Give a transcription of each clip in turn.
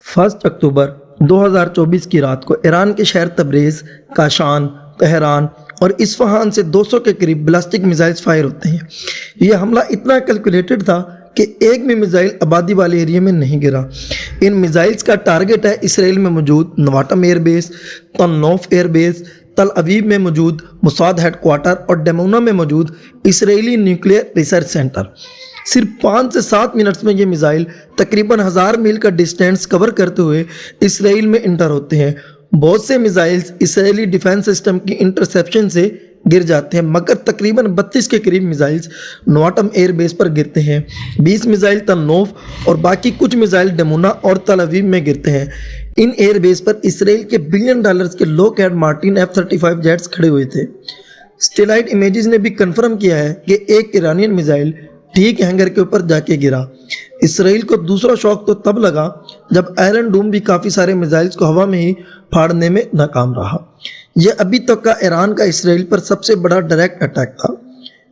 1 अक्टूबर 2024 की रात को ईरान के शहर तबरेज़, काशान, तेहरान और इस्फहान से 200 के करीब बैलिस्टिक मिसाइल्स फायर होते हैं। यह हमला इतना कैलकुलेटेड था कि एक भी मिसाइल आबादी वाले एरिया में नहीं गिरा। इन मिसाइल्स का टारगेट है इसराइल में मौजूद नवाटम एयरबेस, तन्नौफ एयरबेस, तल अवीव में मौजूद मोसाद हेडक्वार्टर और डेमोना में मौजूद इसराइली न्यूक्लियर रिसर्च सेंटर। सिर्फ 5 से 7 मिनट्स में ये मिसाइल तकरीबन 1000 मील का डिस्टेंस कवर करते हुए इसराइल में इंटर होते हैं। बहुत से मिसाइल्स इसराइली डिफेंस सिस्टम की इंटरसेप्शन से गिर जाते हैं, मगर तकरीबन 32 के करीब मिसाइल्स नवाटम एयर बेस पर गिरते हैं। 20 मिसाइल तन्नौफ और बाकी कुछ मिसाइल डेमोना और तल अवीव में गिरते हैं। इन एयर बेस पर इसराइल के $1 बिलियन के लॉकहीड मार्टिन F-35 जेट्स खड़े हुए थे। स्टेलाइट इमेजेस ने भी कंफर्म किया है कि एक ईरानियन मिसाइल ठीक हैंगर के ऊपर जाके गिरा। इसराइल को दूसरा शॉक तो तब लगा जब आयरन डूम भी काफ़ी सारे मिसाइल्स को हवा में ही फाड़ने में नाकाम रहा। यह अभी तक का ईरान का इसराइल पर सबसे बड़ा डायरेक्ट अटैक था।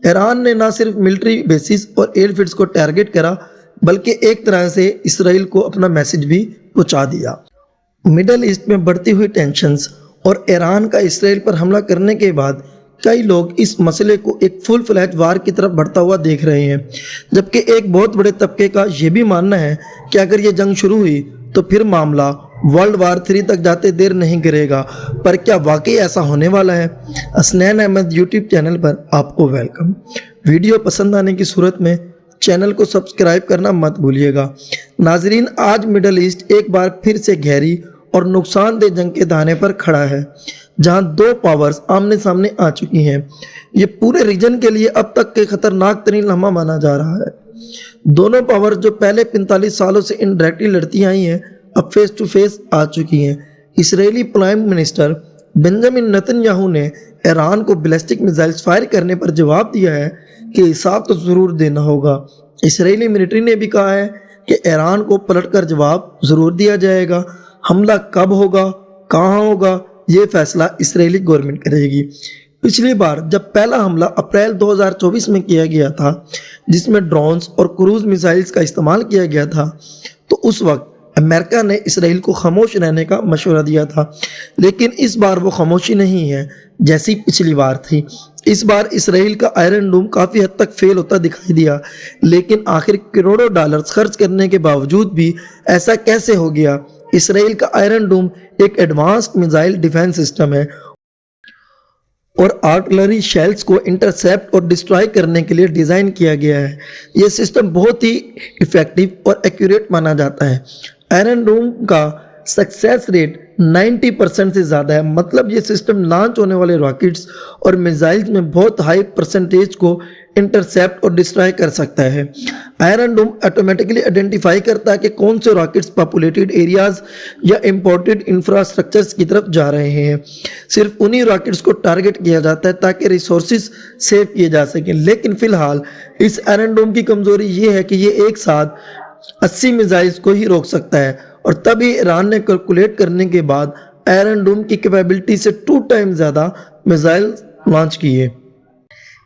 ईरान ने न सिर्फ मिलिट्री बेसिस और एयरफील्ड्स को टारगेट करा, बल्कि एक तरह से इसराइल को अपना मैसेज भी पहुंचा दिया। मिडल ईस्ट में बढ़ती हुई टेंशन्स और ईरान का इसराइल पर हमला करने के बाद कई लोग इस मसले को एक फुल फ्लैज वार की तरफ बढ़ता हुआ देख रहे हैं, जबकि एक बहुत बड़े तबके का यह भी मानना है कि अगर ये जंग शुरू हुई तो फिर मामला वर्ल्ड वार 3 तक जाते देर नहीं करेगा। पर क्या वाकई ऐसा होने वाला है? असनैन अहमद यूट्यूब चैनल पर आपको वेलकम। वीडियो पसंद आने की सूरत में चैनल को सब्सक्राइब करना मत भूलिएगा। नाजरीन, आज मिडल ईस्ट एक बार फिर से गहरी और नुकसानदेह जंग के दाने पर खड़ा है, जहां 2 पावर्स आमने सामने आ चुकी हैं। ये पूरे रीजन के लिए अब तक के खतरनाक तरीन लम्हा माना जा रहा है। दोनों पावर जो पहले 45 सालों से इनडायरेक्टली लड़ती आई हैं, अब फेस टू फेस आ चुकी हैं। Israeli prime minister Benjamin Netanyahu ने ईरान को बैलिस्टिक मिसाइल्स फायर करने पर जवाब दिया है कि हिसाब तो ज़रूर देना होगा। इसराइली मिलिट्री ने भी कहा है कि ईरान को पलटकर जवाब ज़रूर दिया जाएगा। हमला कब होगा, कहाँ होगा, ये फैसला इसराइली गवर्नमेंट करेगी। पिछली बार जब पहला हमला अप्रैल 2024 में किया गया था, जिसमें ड्रोन्स और क्रूज मिसाइल्स का इस्तेमाल किया गया था, तो उस वक्त अमेरिका ने इसराइल को खामोश रहने का मशवरा दिया था। लेकिन इस बार वो खामोशी नहीं है जैसी पिछली बार थी। इस बार इसराइल का आयरन डूम काफ़ी हद तक फेल होता दिखाई दिया, लेकिन आखिर करोड़ों डॉलर्स खर्च करने के बावजूद भी ऐसा कैसे हो गया? इसराइल का आयरन डूम एक एडवांस्ड मिसाइल डिफेंस सिस्टम है और आर्टिलरी शेल्स को इंटरसेप्ट और डिस्ट्रॉय करने के लिए डिज़ाइन किया गया है। यह सिस्टम बहुत ही इफेक्टिव और एक्यूरेट माना जाता है। आयरन डूम का सक्सेस रेट 90% से ज़्यादा है, मतलब ये सिस्टम लॉन्च होने वाले रॉकेट्स और मिसाइल्स में बहुत हाई परसेंटेज को इंटरसेप्ट और डिस्ट्रॉय कर सकता है। आयरन डूम ऑटोमेटिकली आइडेंटिफाई करता है कि कौन से रॉकेट्स पॉपुलेटेड एरियाज या इंपोर्टेड इंफ्रास्ट्रक्चर्स की तरफ जा रहे हैं। सिर्फ उन्हीं रॉकेट्स को टारगेट किया जाता है ताकि रिसोर्सेज सेव किए जा सकें। लेकिन फिलहाल इस आयरन डूम की कमजोरी ये है कि ये एक साथ 80 मिसाइल्स को ही रोक सकता है, और तभी ईरान ने कैलकुलेट करने के बाद आयरन डूम की कैपेबिलिटी से 2 टाइम ज़्यादा मिसाइल लॉन्च किए।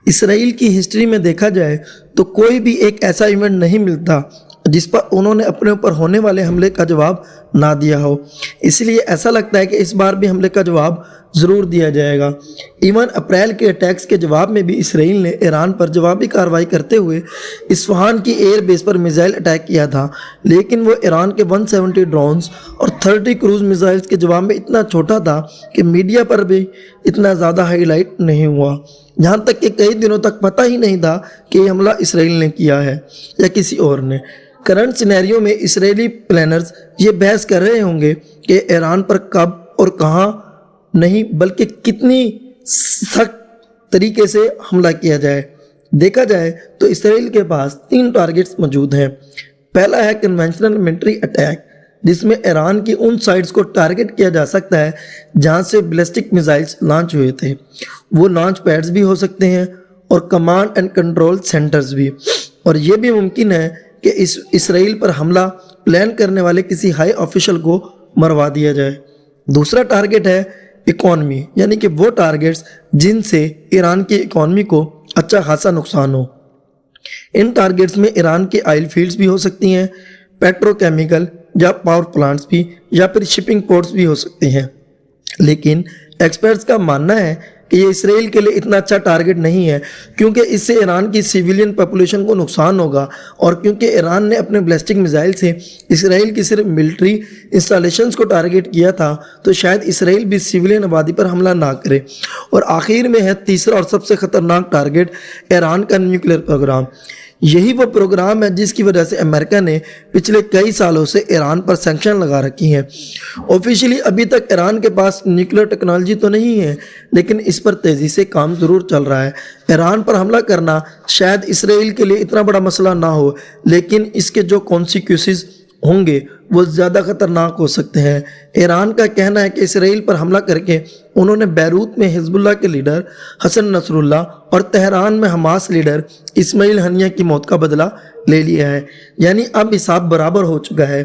इसराइल की हिस्ट्री में देखा जाए तो कोई भी एक ऐसा इवेंट नहीं मिलता जिस पर उन्होंने अपने ऊपर होने वाले हमले का जवाब ना दिया हो। इसलिए ऐसा लगता है कि इस बार भी हमले का जवाब ज़रूर दिया जाएगा। इवन अप्रैल के अटैक्स के जवाब में भी इसराइल ने ईरान पर जवाबी कार्रवाई करते हुए इस्फहान की एयर बेस पर मिसाइल अटैक किया था, लेकिन वो ईरान के 170 ड्रोन्स और 30 क्रूज मिसाइल्स के जवाब में इतना छोटा था कि मीडिया पर भी इतना ज़्यादा हाईलाइट नहीं हुआ। यहाँ तक कि कई दिनों तक पता ही नहीं था कि ये हमला इसराइल ने किया है या किसी और ने। करंट सिनेरियो में इसराइली प्लानर्स ये बहस कर रहे होंगे कि ईरान पर कब और कहाँ नहीं, बल्कि कितनी सख्त तरीके से हमला किया जाए। देखा जाए तो इसराइल के पास 3 टारगेट्स मौजूद हैं। पहला है कन्वेंशनल मिलिट्री अटैक, जिसमें ईरान की उन साइट्स को टारगेट किया जा सकता है जहां से बैलिस्टिक मिसाइल्स लॉन्च हुए थे। वो लॉन्च पैड्स भी हो सकते हैं और कमांड एंड कंट्रोल सेंटर्स भी। और ये भी मुमकिन है कि इसराइल पर हमला प्लान करने वाले किसी हाई ऑफिशियल को मरवा दिया जाए। दूसरा टारगेट है इकॉनमी, यानी कि वो टारगेट्स जिनसे ईरान की इकॉनमी को अच्छा खासा नुकसान हो। इन टारगेट्स में ईरान के ऑयल फील्ड्स भी हो सकती हैं, पेट्रोकेमिकल, या पावर प्लांट्स भी या फिर शिपिंग पोर्ट्स भी हो सकते हैं। लेकिन एक्सपर्ट्स का मानना है कि ये इसराइल के लिए इतना अच्छा टारगेट नहीं है, क्योंकि इससे ईरान की सिविलियन पॉपुलेशन को नुकसान होगा, और क्योंकि ईरान ने अपने बैलिस्टिक मिसाइल से इसराइल की सिर्फ मिलिट्री इंस्टॉलेशंस को टारगेट किया था, तो शायद इसराइल भी सिविलियन आबादी पर हमला ना करे। और आखिर में है तीसरा और सबसे खतरनाक टारगेट, ईरान का न्यूक्लियर प्रोग्राम। यही वो प्रोग्राम है जिसकी वजह से अमेरिका ने पिछले कई सालों से ईरान पर सैंक्शन लगा रखी हैं। ऑफिशियली अभी तक ईरान के पास न्यूक्लियर टेक्नोलॉजी तो नहीं है, लेकिन इस पर तेज़ी से काम ज़रूर चल रहा है। ईरान पर हमला करना शायद इसराइल के लिए इतना बड़ा मसला ना हो, लेकिन इसके जो कॉन्सिक्वेंसेस होंगे वो ज़्यादा खतरनाक हो सकते हैं। ईरान का कहना है कि इसराइल पर हमला करके उन्होंने बैरूत में हिजबुल्लाह के लीडर हसन नसरुल्लाह और तेहरान में हमास लीडर इस्माइल हनिया की मौत का बदला ले लिया है, यानी अब हिसाब बराबर हो चुका है।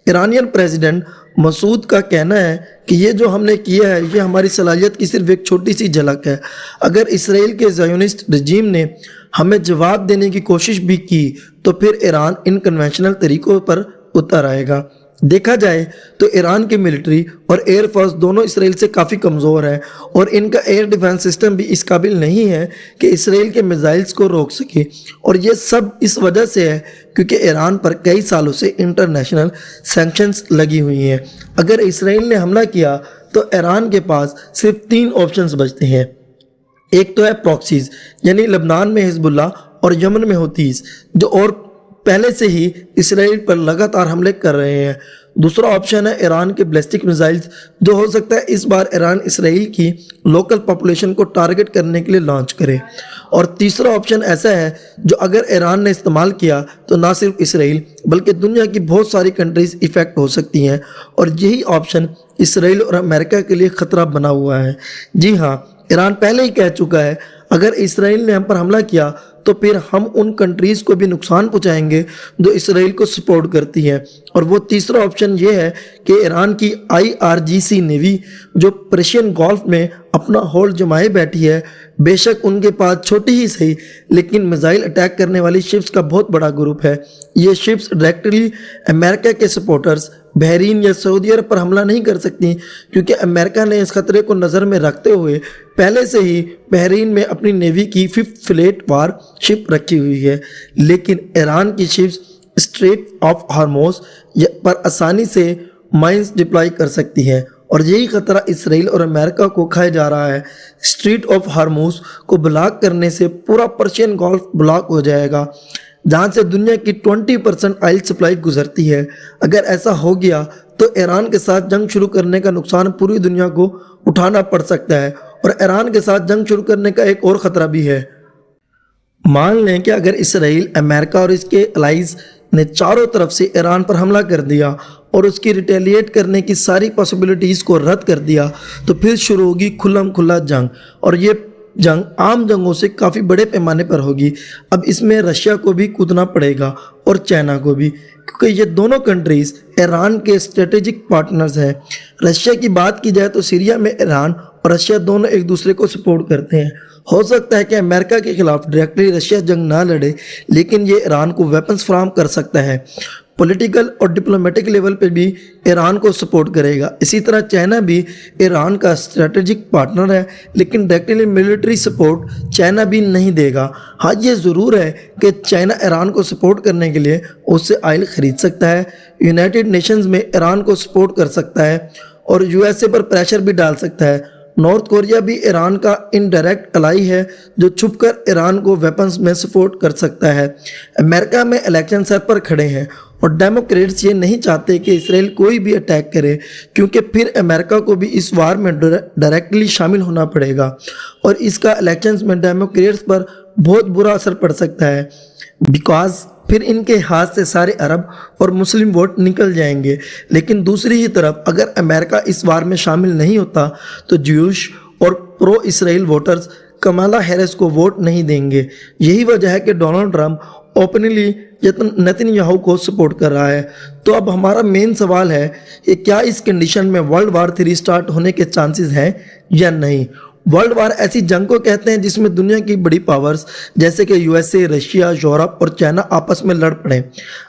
ईरानियन प्रेसिडेंट मसूद का कहना है कि ये जो हमने किया है ये हमारी सलाहियत की सिर्फ एक छोटी सी झलक है। अगर इसराइल के ज़ायोनिस्ट रजीम ने हमें जवाब देने की कोशिश भी की तो फिर ईरान इन कन्वेंशनल तरीक़ों पर उतर आएगा। देखा जाए तो ईरान की मिलिट्री और एयर फोर्स दोनों इसराइल से काफ़ी कमज़ोर है, और इनका एयर डिफेंस सिस्टम भी इस काबिल नहीं है कि इसराइल के मिसाइल्स को रोक सके। और ये सब इस वजह से है क्योंकि ईरान पर कई सालों से इंटरनेशनल सैंक्शंस लगी हुई हैं। अगर इसराइल ने हमला किया तो ईरान के पास सिर्फ 3 ऑप्शंस बचते हैं। एक तो है प्रॉक्सीज, यानी लबनान में हिजबुल्लाह और यमन में हूतीस, जो और पहले से ही इसराइल पर लगातार हमले कर रहे हैं। दूसरा ऑप्शन है ईरान के बैलिस्टिक मिसाइल्स, जो हो सकता है इस बार ईरान इसराइल की लोकल पॉपुलेशन को टारगेट करने के लिए लॉन्च करे। और तीसरा ऑप्शन ऐसा है जो अगर ईरान ने इस्तेमाल किया तो ना सिर्फ इसराइल बल्कि दुनिया की बहुत सारी कंट्रीज इफेक्ट हो सकती हैं, और यही ऑप्शन इसराइल और अमेरिका के लिए ख़तरा बना हुआ है। जी हाँ, ईरान पहले ही कह चुका है अगर इसराइल ने हम पर हमला किया तो फिर हम उन कंट्रीज़ को भी नुकसान पहुंचाएंगे जो इसराइल को सपोर्ट करती हैं। और वो तीसरा ऑप्शन ये है कि ईरान की IRGC नेवी, जो पर्शियन गल्फ में अपना होल्ड जमाए बैठी है, बेशक उनके पास छोटी ही सही लेकिन मिसाइल अटैक करने वाली शिप्स का बहुत बड़ा ग्रुप है। ये शिप्स डायरेक्टली अमेरिका के सपोर्टर्स बहरीन या सऊदी अरब पर हमला नहीं कर सकती, क्योंकि अमेरिका ने इस खतरे को नज़र में रखते हुए पहले से ही बहरीन में अपनी नेवी की 5th फ्लीट वार शिप रखी हुई है। लेकिन ईरान की शिप्स स्ट्रेट ऑफ हार्मोज पर आसानी से माइंस डिप्लॉय कर सकती है, और यही खतरा इसराइल और अमेरिका को खाया जा रहा है। स्ट्रेट ऑफ हार्मोज को ब्लॉक करने से पूरा पर्शियन गल्फ ब्लॉक हो जाएगा, जहां से दुनिया की 20% ऑयल सप्लाई गुजरती है। अगर ऐसा हो गया तो ईरान के साथ जंग शुरू करने का नुकसान पूरी दुनिया को उठाना पड़ सकता है, और ईरान के साथ जंग शुरू करने का एक और ख़तरा भी है। मान लें कि अगर इसराइल, अमेरिका और इसके अलाइज ने चारों तरफ से ईरान पर हमला कर दिया और उसकी रिटेलिएट करने की सारी पॉसिबिलिटीज़ को रद्द कर दिया, तो फिर शुरू होगी खुल्लम खुल्ला जंग, और ये जंग आम जंगों से काफ़ी बड़े पैमाने पर होगी। अब इसमें रशिया को भी कूदना पड़ेगा और चाइना को भी, क्योंकि ये दोनों कंट्रीज़ ईरान के स्ट्रेटेजिक पार्टनर्स हैं। रशिया की बात की जाए तो सीरिया में ईरान और रशिया दोनों एक दूसरे को सपोर्ट करते हैं। हो सकता है कि अमेरिका के खिलाफ डायरेक्टली रशिया जंग ना लड़े, लेकिन ये ईरान को वेपन्स फराहम कर सकता है। पॉलिटिकल और डिप्लोमेटिक लेवल पे भी ईरान को सपोर्ट करेगा। इसी तरह चाइना भी ईरान का स्ट्रेटेजिक पार्टनर है, लेकिन डायरेक्टली मिलिट्री सपोर्ट चाइना भी नहीं देगा। हाँ, ये ज़रूर है कि चाइना ईरान को सपोर्ट करने के लिए उससे ऑयल ख़रीद सकता है, यूनाइटेड नेशंस में ईरान को सपोर्ट कर सकता है, और USA पर प्रेशर भी डाल सकता है। नॉर्थ कोरिया भी ईरान का इनडायरेक्ट अलाई है, जो छुपकर ईरान को वेपन्स में सपोर्ट कर सकता है। अमेरिका में इलेक्शन सर पर खड़े हैं, और डेमोक्रेट्स ये नहीं चाहते कि इसराइल कोई भी अटैक करे, क्योंकि फिर अमेरिका को भी इस वार में डायरेक्टली शामिल होना पड़ेगा, और इसका इलेक्शंस में डेमोक्रेट्स पर बहुत बुरा असर पड़ सकता है, बिकॉज फिर इनके हाथ से सारे अरब और मुस्लिम वोट निकल जाएंगे। लेकिन दूसरी ही तरफ अगर अमेरिका इस वार में शामिल नहीं होता तो ज्यूश और प्रो इसराइल वोटर्स कमला हैरिस को वोट नहीं देंगे। यही वजह है कि डोनाल्ड ट्रंप ओपनली नेतन्याहू को सपोर्ट कर रहा है। तो अब हमारा मेन सवाल है कि क्या इस कंडीशन में वर्ल्ड वार 3 स्टार्ट होने के चांसेस हैं या नहीं। वर्ल्ड वार ऐसी जंग को कहते हैं जिसमें दुनिया की बड़ी पावर्स जैसे कि यूएसए, रशिया, यूरोप और चाइना आपस में लड़ पड़े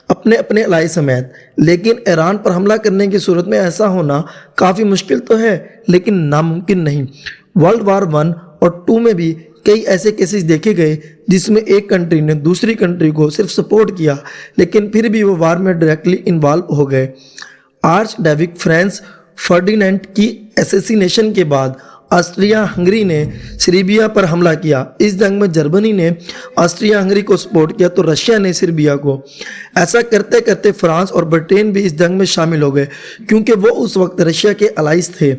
अपने अपने अलाई समेत। लेकिन ईरान पर हमला करने की सूरत में ऐसा होना काफ़ी मुश्किल तो है लेकिन नामुमकिन नहीं। वर्ल्ड वार 1 और 2 में भी कई ऐसे केसेस देखे गए जिसमें एक कंट्री ने दूसरी कंट्री को सिर्फ सपोर्ट किया लेकिन फिर भी वो वार में डायरेक्टली इन्वॉल्व हो गए। आर्चड्यूक फ्रांस फर्डिनेंड की असैसिनेशन के बाद ऑस्ट्रिया हंगरी ने सर्बिया पर हमला किया। इस जंग में जर्मनी ने ऑस्ट्रिया हंगरी को सपोर्ट किया तो रशिया ने सर्बिया को। ऐसा करते करते फ्रांस और ब्रिटेन भी इस जंग में शामिल हो गए क्योंकि वो उस वक्त रशिया के अलाइज थे।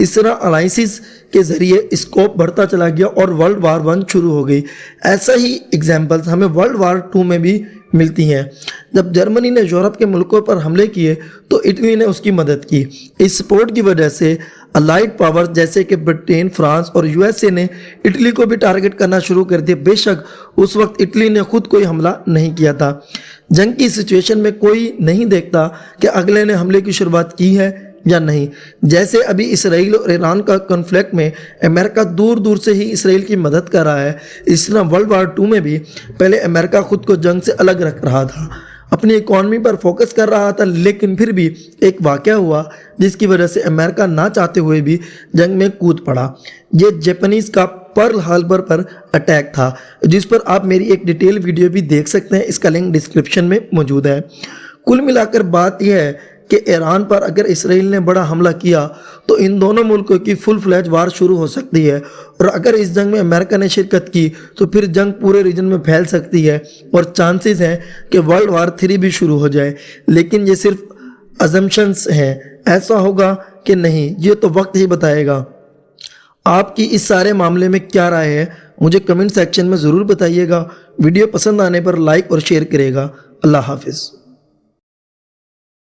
इस तरह अलाइंसिस के ज़रिए स्कोप बढ़ता चला गया और वर्ल्ड वार 1 शुरू हो गई। ऐसा ही एग्जाम्पल्स हमें वर्ल्ड वार 2 में भी मिलती हैं। जब जर्मनी ने यूरोप के मुल्कों पर हमले किए तो इटली ने उसकी मदद की। इस सपोर्ट की वजह से अलाइड पावर्स जैसे कि ब्रिटेन, फ्रांस और यूएसए ने इटली को भी टारगेट करना शुरू कर दिया। बेशक उस वक्त इटली ने खुद कोई हमला नहीं किया था। जंग की सिचुएशन में कोई नहीं देखता कि अगले ने हमले की शुरुआत की है या नहीं। जैसे अभी इसराइल और ईरान का कॉन्फ्लिक्ट में अमेरिका दूर दूर से ही इसराइल की मदद कर रहा है, इस तरह वर्ल्ड वार 2 में भी पहले अमेरिका खुद को जंग से अलग रख रहा था, अपनी इकॉनमी पर फोकस कर रहा था, लेकिन फिर भी एक वाक़या हुआ जिसकी वजह से अमेरिका ना चाहते हुए भी जंग में कूद पड़ा। ये जापानीज़ का पर्ल हार्बर पर अटैक था जिस पर आप मेरी एक डिटेल वीडियो भी देख सकते हैं, इसका लिंक डिस्क्रिप्शन में मौजूद है। कुल मिलाकर बात यह है कि ईरान पर अगर इसराइल ने बड़ा हमला किया तो इन दोनों मुल्कों की फुल फ्लैज वार शुरू हो सकती है और अगर इस जंग में अमेरिका ने शिरकत की तो फिर जंग पूरे रीजन में फैल सकती है और चांसेस हैं कि वर्ल्ड वार 3 भी शुरू हो जाए। लेकिन ये सिर्फ अजम्पशंस हैं, ऐसा होगा कि नहीं ये तो वक्त ही बताएगा। आपकी इस सारे मामले में क्या राय है मुझे कमेंट सेक्शन में ज़रूर बताइएगा। वीडियो पसंद आने पर लाइक और शेयर करेगा। अल्लाह हाफिज़।